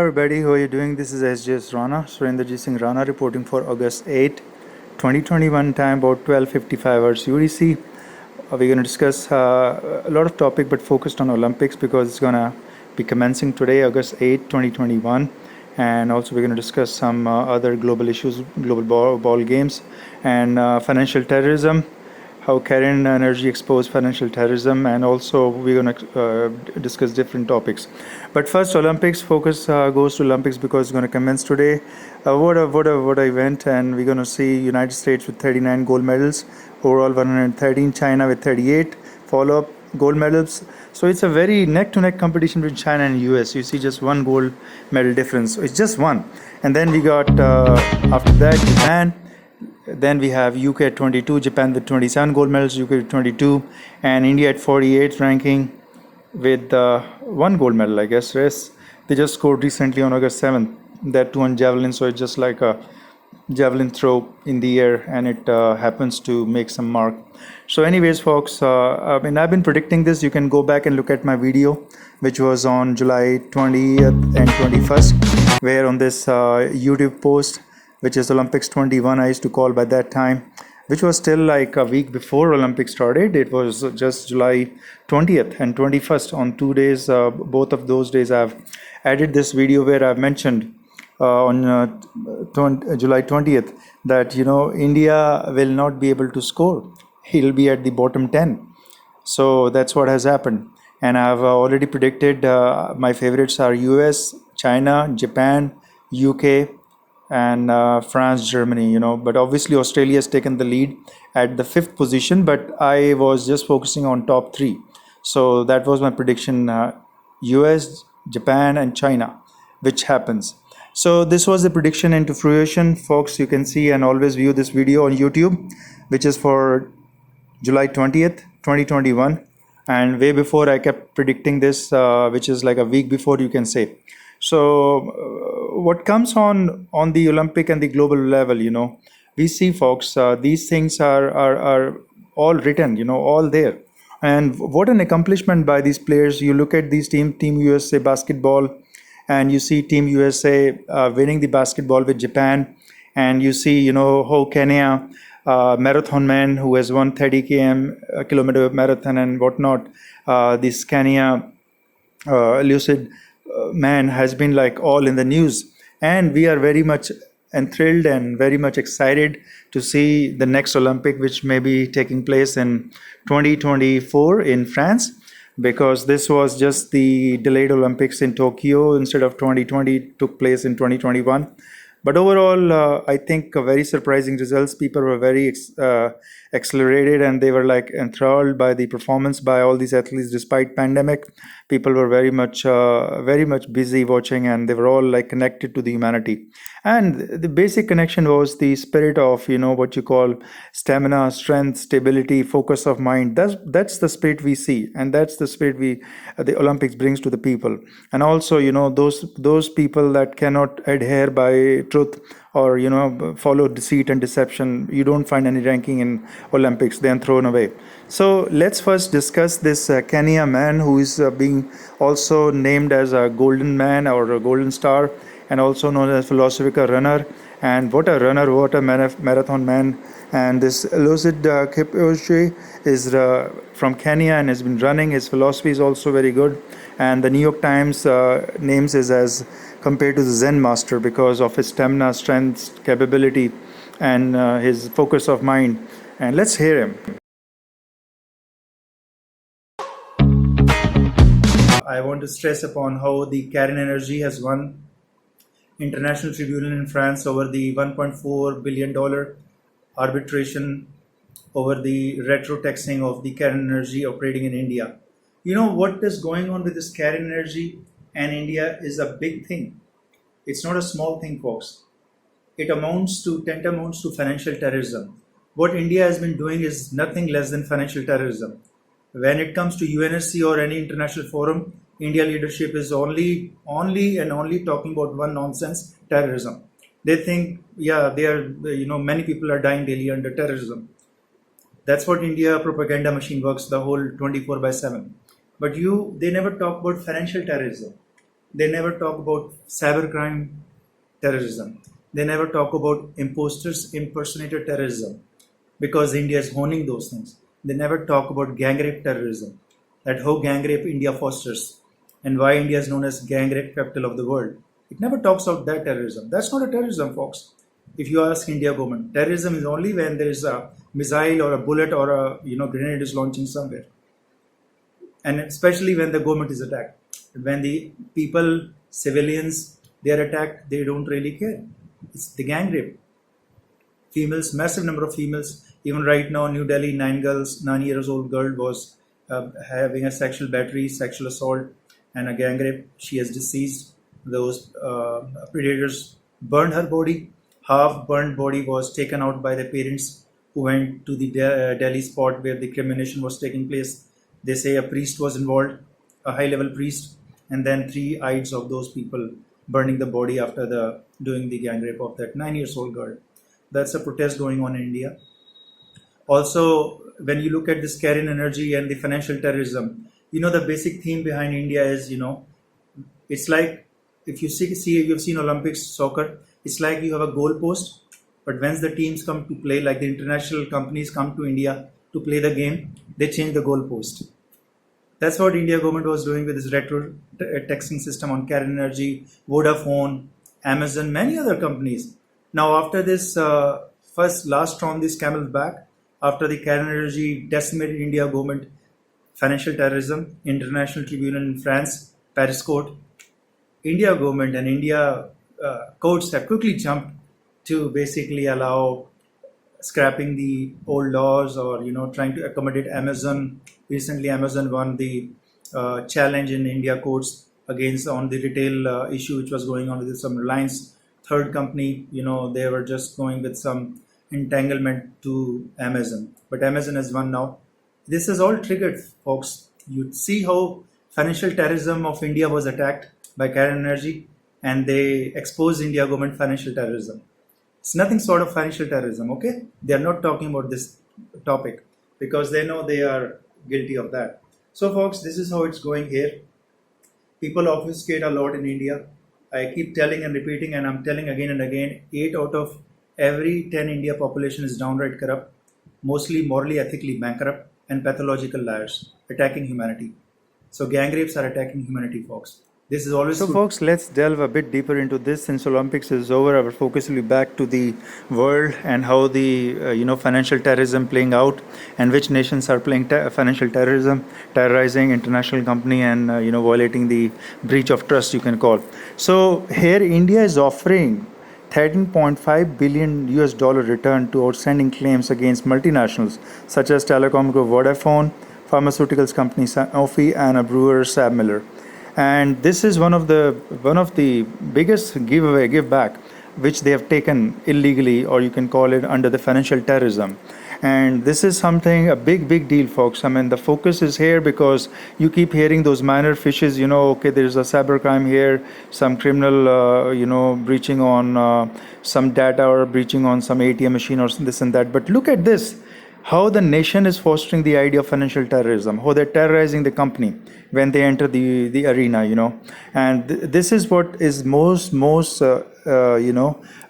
everybody, how are you doing? This is sjsrana, Surendra Singh Rana, reporting for August 8, 2021, time about 12:55 hours UTC. We're going to discuss a lot of topic, but focused on Olympics because it's going to be commencing today, August 8, 2021. And also we're going to discuss some other global issues, global ball games, and financial terrorism, how Cairn Energy exposed financial terrorism, and also we're going to discuss different topics. But first, Olympics focus goes to Olympics because it's going to commence today. What a event, and we're going to see United States with 39 gold medals, overall 113, China with 38 follow-up gold medals. So it's a very neck-to-neck competition between China and US. You see just one gold medal difference. It's just one. And then we got after that Japan. Then we have UK at 22, Japan with 27 gold medals, UK with 22, and India at 48 ranking with one gold medal, I guess. Rest, they just scored recently on August 7th, that 2 on javelin, so it's just like a javelin throw in the air, and it happens to make some mark. So anyways, folks, I've been predicting this. You can go back and look at my video, which was on July 20th and 21st, where on this YouTube post, which is Olympics 21, I used to call by that time, which was still like a week before Olympics started. It was just July 20th and 21st. On 2 days, both of those days, I've added this video where I've mentioned on July 20th that, India will not be able to score. He'll be at the bottom 10. So that's what has happened. And I've already predicted my favorites are US, China, Japan, UK, and France, Germany, but obviously Australia has taken the lead at the 5th position, but I was just focusing on top 3. So that was my prediction, US, Japan, and China, which happens. So this was the prediction into fruition, folks. You can see and always view this video on YouTube, which is for July 20th, 2021. And way before I kept predicting this, which is like a week before, you can say. So what comes on the Olympic and the global level, we see, folks, these things are all written, all there. And what an accomplishment by these players. You look at these Team USA basketball, and you see Team USA winning the basketball with Japan. And you see, how Kenya, marathon man who has won 30 kilometer marathon and whatnot, this Kenya lucid man has been like all in the news, and we are very much enthralled and very much excited to see the next Olympic, which may be taking place in 2024 in France, because this was just the delayed Olympics in Tokyo. Instead of 2020, took place in 2021. But overall, I think very surprising results. People were very accelerated, and they were like enthralled by the performance by all these athletes despite pandemic. People were very much busy watching, and they were all like connected to the humanity. And the basic connection was the spirit of, what you call stamina, strength, stability, focus of mind. That's the spirit we see, and that's the spirit the Olympics brings to the people. And also, those people that cannot adhere by truth or follow deceit and deception, you don't find any ranking in Olympics. They are thrown away. So let's first discuss this Kenya man who is being also named as a golden man or a golden star, and also known as philosophical runner. And what a runner, what a marathon man. And this Lucid Kipchoge is from Kenya and has been running. His philosophy is also very good. And the New York Times names him as compared to the Zen master because of his stamina, strength, capability, and his focus of mind. And let's hear him. I want to stress upon how the Cairn Energy has won international tribunal in France over the $1.4 billion arbitration over the retro taxing of the Cairn Energy operating in India. What is going on with this Cairn Energy and India is a big thing. It's not a small thing, folks. It amounts to financial terrorism. What India has been doing is nothing less than financial terrorism. When it comes to UNSC or any international forum, India leadership is only talking about one nonsense: terrorism. They think, many people are dying daily under terrorism. That's what India propaganda machine works the whole 24/7. But they never talk about financial terrorism. They never talk about cybercrime terrorism. They never talk about imposters, impersonator terrorism, because India is honing those things. They never talk about gang rape terrorism, that how gang rape India fosters and why India is known as gang rape capital of the world. It never talks about that terrorism. That's not a terrorism, folks. If you ask India government, terrorism is only when there is a missile or a bullet or a grenade is launching somewhere, and especially when the government is attacked. When the people, civilians, they are attacked, they don't really care. It's the gang rape. Females, massive number of females. Even right now, New Delhi, 9 years old girl was having a sexual battery, sexual assault, and a gang rape. She is deceased. Those predators burned her body. Half burned body was taken out by the parents who went to the Delhi spot where the cremation was taking place. They say a priest was involved, a high-level priest, and then 3 ides of those people burning the body after doing the gang rape of that 9-year-old girl. That's a protest going on in India. Also, when you look at this Cairn energy and the financial terrorism, the basic theme behind India is, it's like if you you've seen Olympics soccer, it's like you have a goal post, but once the teams come to play, like the international companies come to India to play the game, they change the goal post. That's what India government was doing with this retro taxing system on Cairn Energy, Vodafone, Amazon, many other companies. Now, after this last straw on this camel's back, after the Cairn Energy decimated India government, financial terrorism, International Tribunal in France, Paris Court, India government and India courts have quickly jumped to basically allow scrapping the old laws or trying to accommodate Amazon. Recently, Amazon won the challenge in India courts against on the retail issue which was going on with some Reliance third company. They were just going with some entanglement to Amazon, but Amazon has won now. This is all triggered, folks. You see how financial terrorism of India was attacked by Cairn Energy, and they exposed India government financial terrorism. It's nothing sort of financial terrorism, okay? They are not talking about this topic because they know they are guilty of that. So, folks, this is how it's going here. People obfuscate a lot in India. I keep telling and repeating, and I'm telling again and again, 8 out of every 10 India population is downright corrupt, mostly morally, ethically bankrupt, and pathological liars, attacking humanity. So gang rapes are attacking humanity, folks. This is always... So, folks, let's delve a bit deeper into this. Since Olympics is over, our focus will be back to the world and how the financial terrorism playing out, and which nations are playing financial terrorism, terrorizing international company, and violating the breach of trust, you can call. So here, India is offering $13.5 billion return to outstanding claims against multinationals such as telecom group Vodafone, pharmaceuticals company Sanofi, and a brewer SABMiller. And this is one of the biggest give back which they have taken illegally, or you can call it under the financial terrorism. And this is something, a big deal, folks. I mean, the focus is here because you keep hearing those minor fishes, okay, there's a cybercrime here, some criminal, breaching on some data or breaching on some ATM machine or this and that. But look at this, how the nation is fostering the idea of financial terrorism, how they're terrorizing the company when they enter the arena, And this is what is most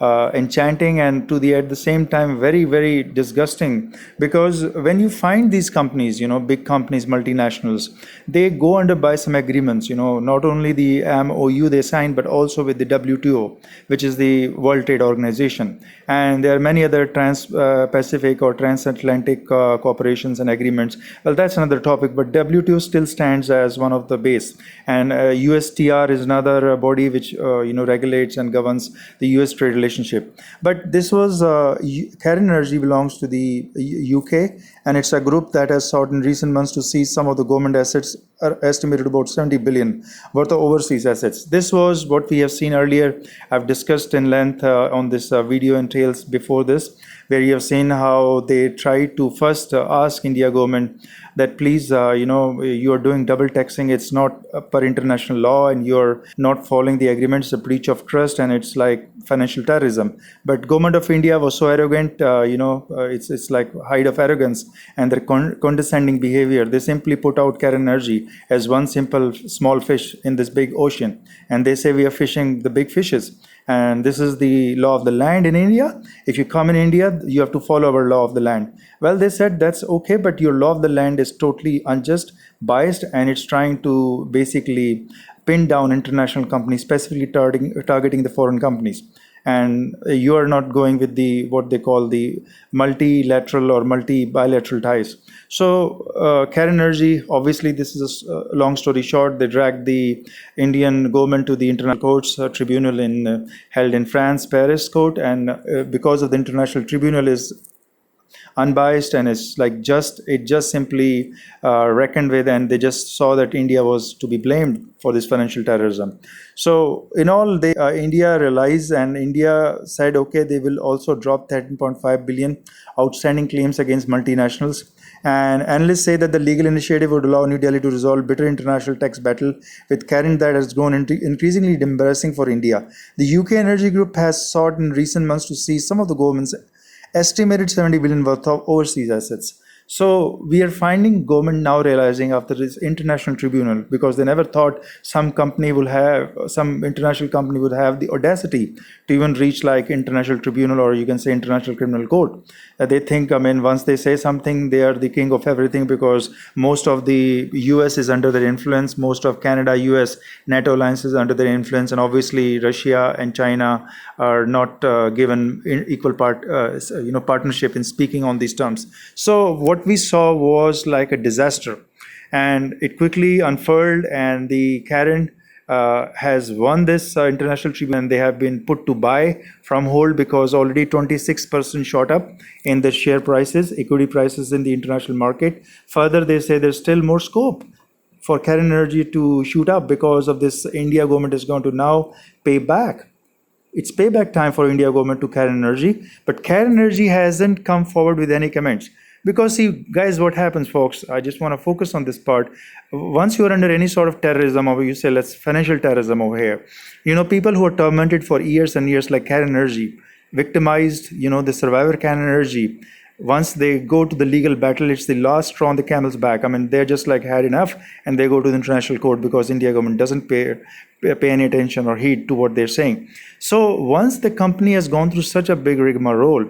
enchanting and at the same time very disgusting, because when you find these companies, big companies, multinationals, they go under by some agreements, not only the MOU they sign, but also with the WTO, which is the World Trade Organization, and there are many other trans-Pacific or transatlantic cooperations and agreements. Well, that's another topic, but WTO still stands as one of the base, and USTR is another body which regulates and governs the US trade relationship. But this was Cairn Energy belongs to the UK, and it's a group that has sought in recent months to seize some of the government assets, are estimated about 70 billion worth of overseas assets. This was what we have seen earlier. I've discussed in length on this video and trails before this, where you have seen how they tried to first ask India government that please, you are doing double taxing. It's not per international law, and you're not following the agreement. It's a breach of trust, and it's like financial terrorism. But government of India was so arrogant, it's like height of arrogance and their condescending behavior. They simply put out Cairn Energy as one simple small fish in this big ocean, and they say we are fishing the big fishes. And this is the law of the land in India. If you come in India, you have to follow our law of the land. Well, they said that's okay, but your law of the land is totally unjust, biased, and it's trying to basically pin down international companies, specifically targeting the foreign companies. And you are not going with the what they call the multilateral or multi-bilateral ties. So Cairn Energy, obviously this is a long story short, they dragged the Indian government to the international courts tribunal held in France, Paris court, and because of the international tribunal is unbiased and it's like it just simply reckoned with, and they just saw that India was to be blamed for this financial terrorism. So in all, India realized, and India said, okay, they will also drop 13.5 billion outstanding claims against multinationals. And analysts say that the legal initiative would allow New Delhi to resolve bitter international tax battle with Cairn that has grown increasingly embarrassing for India. The UK Energy Group has sought in recent months to seize some of the government's estimated 70 billion worth of overseas assets. So we are finding government now realizing after this international tribunal, because they never thought some international company would have the audacity to even reach like international tribunal, or you can say international criminal court. They think, once they say something, they are the king of everything, because most of the US is under their influence, most of Canada, US, NATO alliance is under their influence, and obviously Russia and China are not given equal partnership in speaking on these terms. So what we saw was like a disaster, and it quickly unfurled, and the Cairn has won this international tribunal, and they have been put to buy from hold because already 26% shot up in the share prices, equity prices in the international market. Further, they say there's still more scope for Cairn Energy to shoot up because of this. India government is going to now pay back. It's payback time for India government to Cairn Energy, but Cairn Energy hasn't come forward with any comments. Because see, guys, what happens, folks, I just want to focus on this part. Once you're under any sort of terrorism, or you say, let's financial terrorism over here, people who are tormented for years and years, like Cairn Energy, victimized, the survivor Cairn Energy, once they go to the legal battle, it's the last straw on the camel's back. They're just like had enough, and they go to the international court because India government doesn't pay any attention or heed to what they're saying. So once the company has gone through such a big rigmarole,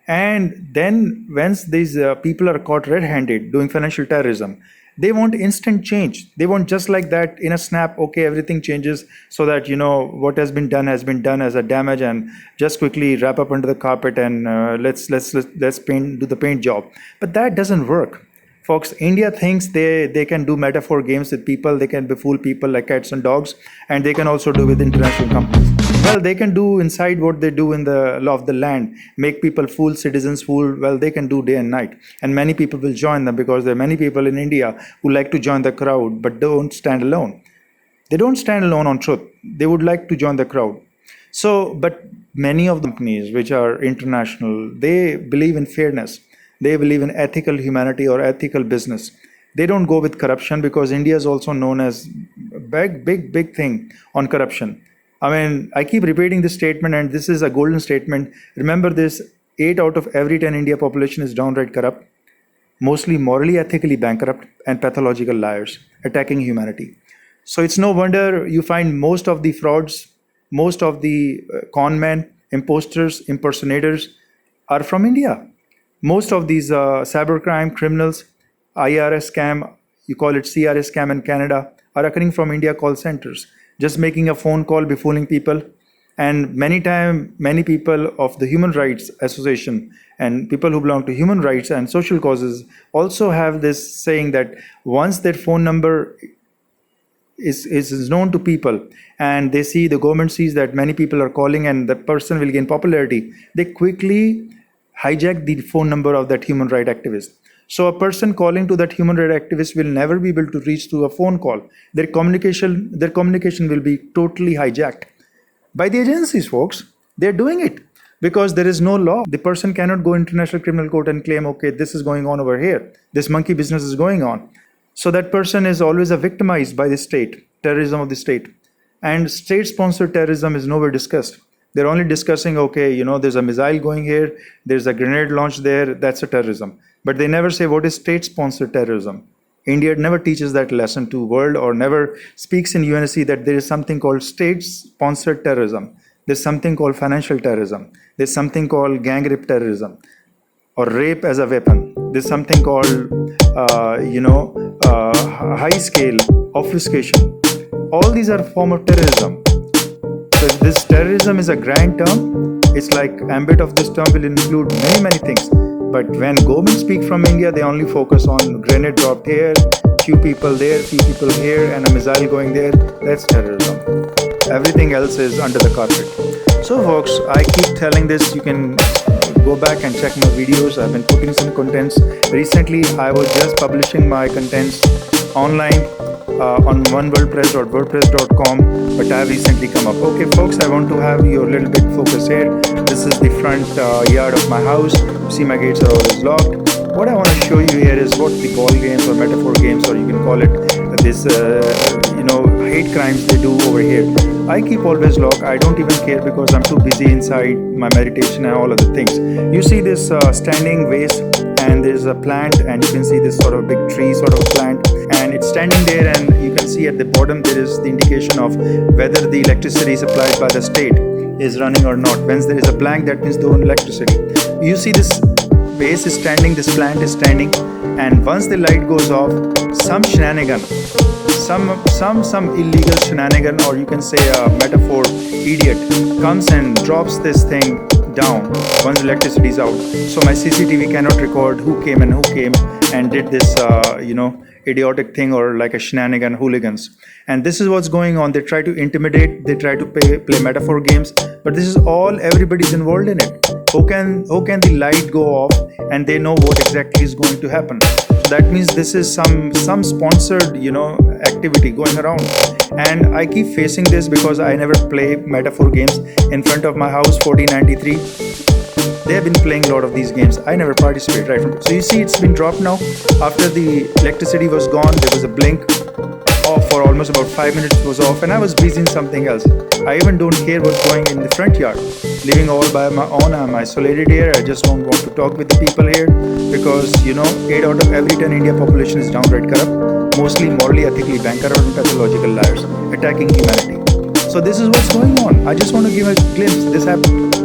and then once these people are caught red-handed doing financial terrorism, they want instant change. They want just like that in a snap, okay, everything changes, so that what has been done as a damage, and just quickly wrap up under the carpet, and let's do the paint job. But that doesn't work. Folks, India thinks they can do metaphor games with people, they can befool people like cats and dogs, and they can also do with international companies. Well, they can do inside what they do in the law of the land, make people fool, citizens fool. Well, they can do day and night. And many people will join them, because there are many people in India who like to join the crowd but don't stand alone. They don't stand alone on truth. They would like to join the crowd. So, but many of the companies which are international, they believe in fairness. They believe in ethical humanity or ethical business. They don't go with corruption, because India is also known as big thing on corruption. I keep repeating this statement, and this is a golden statement. Remember this, 8 out of every 10 India population is downright corrupt, mostly morally, ethically bankrupt, and pathological liars, attacking humanity. So it's no wonder you find most of the frauds, most of the con men, imposters, impersonators are from India. Most of these cybercrime criminals, IRS scam, you call it CRS scam in Canada, are occurring from India call centers. Just making a phone call, befooling people. And many people of the Human Rights Association and people who belong to human rights and social causes also have this saying that once their phone number is known to people, and the government sees that many people are calling and the person will gain popularity, they quickly hijack the phone number of that human rights activist. So a person calling to that human rights activist will never be able to reach through a phone call. Their communication will be totally hijacked by the agencies, folks. They're doing it because there is no law. The person cannot go international criminal court and claim, okay, this is going on over here. This monkey business is going on. So that person is always victimized by the state, terrorism of the state. And state-sponsored terrorism is nowhere discussed. They're only discussing, okay, there's a missile going here, there's a grenade launched there, that's a terrorism. But they never say what is state-sponsored terrorism. India never teaches that lesson to world, or never speaks in UNSC that there is something called state-sponsored terrorism. There's something called financial terrorism. There's something called gang rape terrorism, or rape as a weapon. There's something called, high-scale obfuscation. All these are a form of terrorism. So this terrorism is a grand term. It's like ambit of this term will include many, many things. But when government speak from India, they only focus on grenade dropped here, few people there, few people here, and a missile going there. That's terrorism. Everything else is under the carpet. So folks, I keep telling this. You can go back and check my videos. I've been putting some contents. Recently, I was just publishing my contents online on oneworldpress.wordpress.com, but I have recently come up. Okay folks, I want to have you a little bit focus here. This is the front yard of my house. You see my gates are always locked. What I want to show you here is what the ball games or metaphor games, or you can call it this hate crimes they do over here. I keep always locked. I don't even care because I'm too busy inside my meditation and all other things. You see this standing vase, and there's a plant, and you can see this sort of big tree sort of plant, and it's standing there, and you can see at the bottom there is the indication of whether the electricity supplied by the state is running or not. When there is a blank, that means no electricity. You see this vase is standing, this plant is standing, and once the light goes off, some shenanigan, some illegal shenanigan, or you can say a metaphor idiot, comes and drops this thing down once electricity is out. So my CCTV cannot record who came and did this idiotic thing, or like a shenanigan hooligans. And this is what's going on. They try to intimidate, they try to play metaphor games, but this is all, everybody's involved in it. How can the light go off and they know what exactly is going to happen? So that means this is some sponsored activity going around. And I keep facing this because I never play metaphor games. In front of my house, 1493, they have been playing a lot of these games. I never participate, right? So you see, it's been dropped now. After the electricity was gone, there was a blink off for almost about 5 minutes. It was off, and I was busy in something else. I even don't care what's going in the front yard. Living all by my own, I'm isolated here. I just don't want to talk with the people here because 8 out of every 10 India population is downright corrupt, mostly morally, ethically bankrupt and pathological liars attacking humanity. So this is what's going on. I just want to give a glimpse. This happened.